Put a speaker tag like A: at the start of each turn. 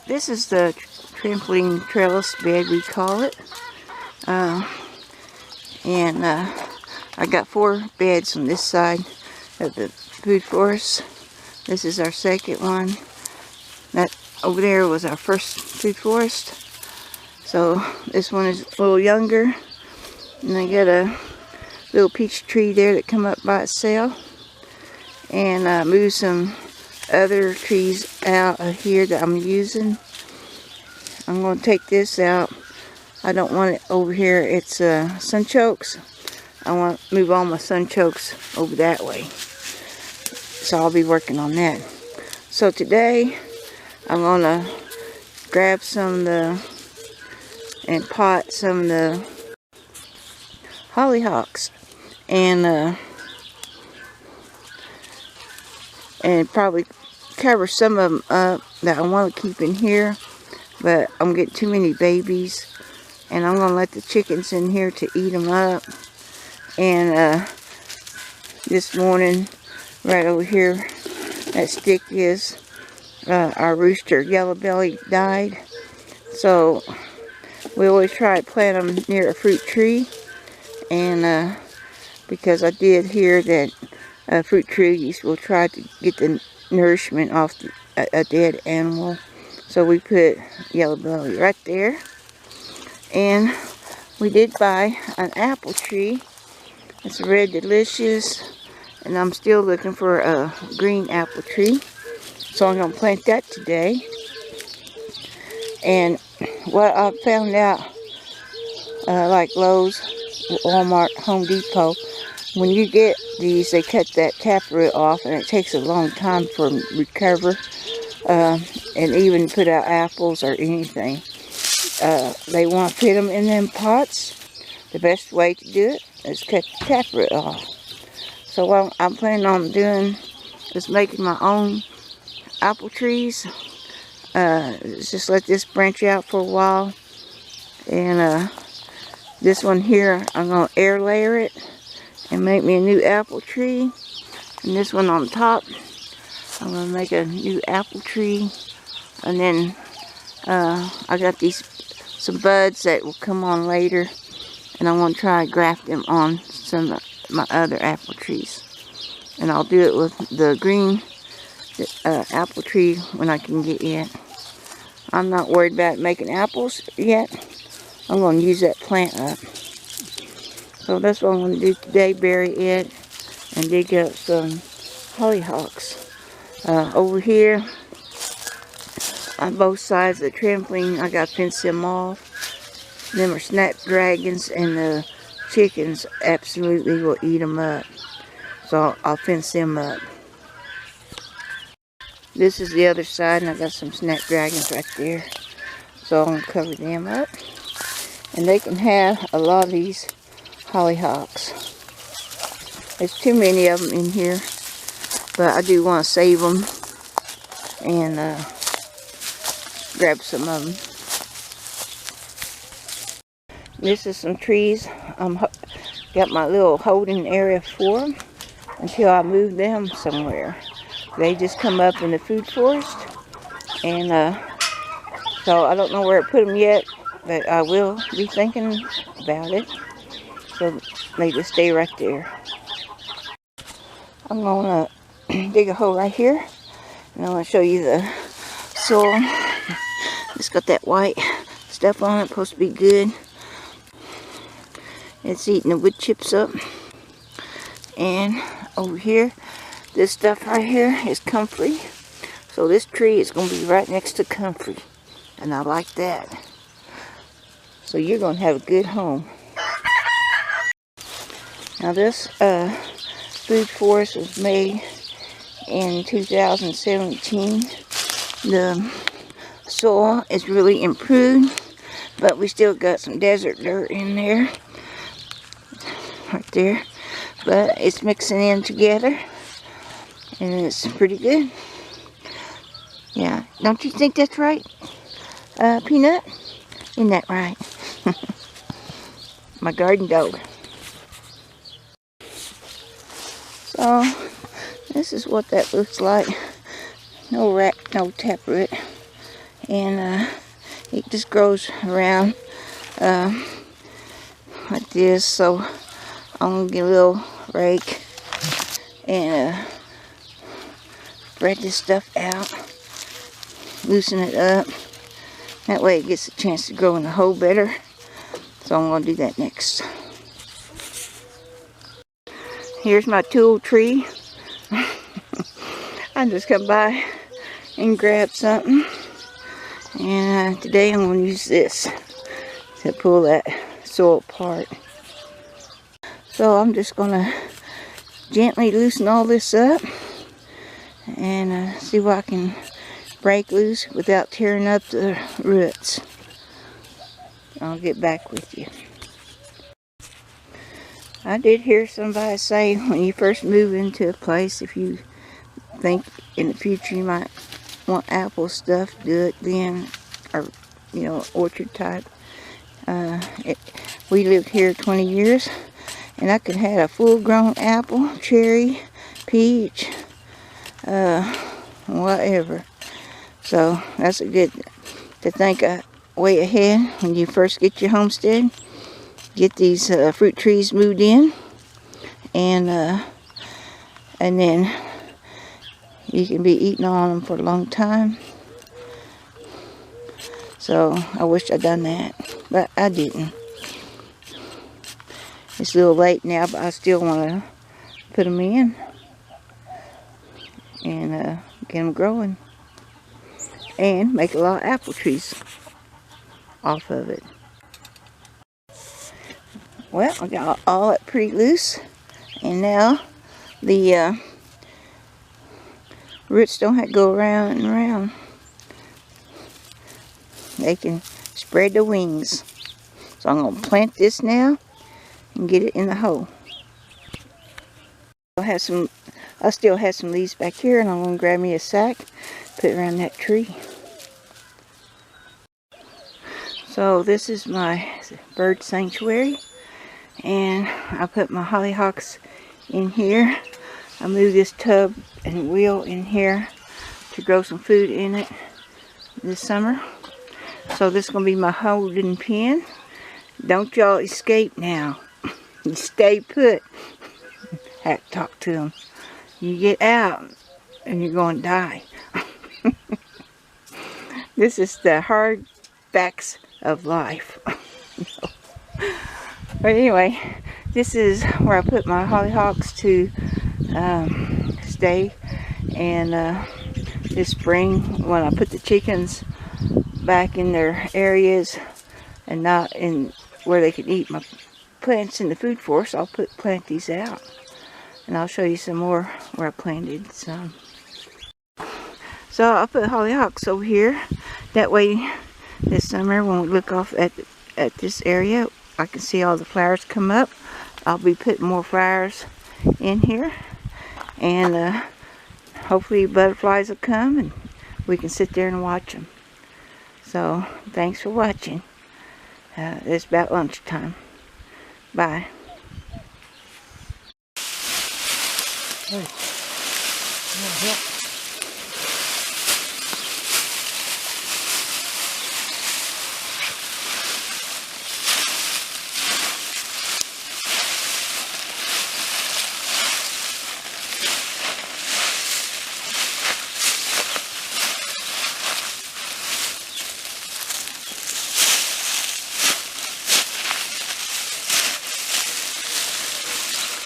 A: This is the trampoline trellis bed, we call it. I got 4 beds on this side of the food forest. This is our second one. That over there was our first food forest. So this one is a little younger. And I got a little peach tree there that come up by itself. And I moved some other trees out of here that I'm using. I'm going to take this out. I don't want it over here. It's sunchokes. I want to move all my sunchokes over that way. So I'll be working on that. So today I'm going to grab some of the and pot some of the hollyhocks and probably cover some of them up that I want to keep in here, but I'm getting too many babies, and I'm going to let the chickens in here to eat them up. And this morning, right over here, that stick is our rooster, Yellow Belly, died. So we always try to plant them near a fruit tree, and because I did hear that fruit trees will try to get the nourishment off a dead animal. So we put Yellow Belly right there. And we did buy an apple tree. It's Red Delicious. And I'm still looking for a green apple tree. So I'm going to plant that today. And what I found out, like Lowe's, Walmart, Home Depot, when you get these, they cut that taproot off, and it takes a long time for them to recover, and even put out apples or anything. They want to put them in them pots. The best way to do it is cut the taproot off. So what I'm planning on doing is making my own apple trees. Just let this branch out for a while, and this one here, I'm going to air layer it and make me a new apple tree. And this one on top, I'm going to make a new apple tree. And then I got some buds that will come on later, and I want to try to graft them on some of my other apple trees. And I'll do it with the green apple tree when I can get it. I'm not worried about making apples yet. I'm going to use that plant up. So that's what I'm going to do today, bury it and dig up some hollyhocks. Over here, on both sides of the trampoline, I got to fence them off. Them are snapdragons, and the chickens absolutely will eat them up. So I'll fence them up. This is the other side, and I got some snapdragons right there. So I'm going to cover them up. And they can have a lot of these hollyhocks. There's too many of them in here, but I do want to save them and grab some of them. This is some trees. Got my little holding area for them until I move them somewhere. They just come up in the food forest, and so I don't know where to put them yet, but I will be thinking about it. So they just stay right there. I'm going to dig a hole right here, and I'm going to show you the soil. It's got that white stuff on it, supposed to be good. It's eating the wood chips up. And over here, this stuff right here is comfrey. So this tree is going to be right next to comfrey, and I like that. So you're going to have a good home. Now this food forest was made in 2017. The soil is really improved, but we still got some desert dirt in there. Right there. But it's mixing in together, and it's pretty good. Yeah, don't you think that's right, Peanut? Isn't that right? My garden dog. So this is what that looks like. No taproot And it just grows around like this. So I'm gonna get a little rake and spread this stuff out, loosen it up. That way it gets a chance to grow in the hole better. So I'm gonna do that next. Here's my tool tree. I just come by and grab something. And today I'm going to use this to pull that soil apart. So I'm just going to gently loosen all this up and see what I can break loose without tearing up the roots. I'll get back with you. I did hear somebody say when you first move into a place, if you think in the future you might want apple stuff, do it then, or you know, orchard type. We lived here 20 years and I could have had a full-grown apple, cherry, peach, whatever. So that's a good to think way ahead when you first get your homestead. Get these fruit trees moved in, and then you can be eating on them for a long time. So I wish I'd done that, but I didn't. It's a little late now, but I still want to put them in and get them growing and make a lot of apple trees off of it. Well, I got all that pretty loose, and now the roots don't have to go around and around. They can spread their wings. So I'm going to plant this now and get it in the hole. I still have some leaves back here, and I'm going to grab me a sack, put it around that tree. So this is my bird sanctuary. And I put my hollyhocks in here. I moved this tub and wheel in here to grow some food in it this summer. So this is going to be my holding pen. Don't y'all escape now. You stay put. I have to talk to them. You get out and you're going to die. This is the hard facts of life. But anyway, this is where I put my hollyhocks to stay. And this spring, when I put the chickens back in their areas and not in where they can eat my plants in the food forest, I'll plant these out. And I'll show you some more where I planted some. So I'll put hollyhocks over here. That way this summer when we look off at this area, I can see all the flowers come up. I'll be putting more flowers in here, and hopefully butterflies will come and we can sit there and watch them. So thanks for watching. It's about lunchtime. Bye. Hey.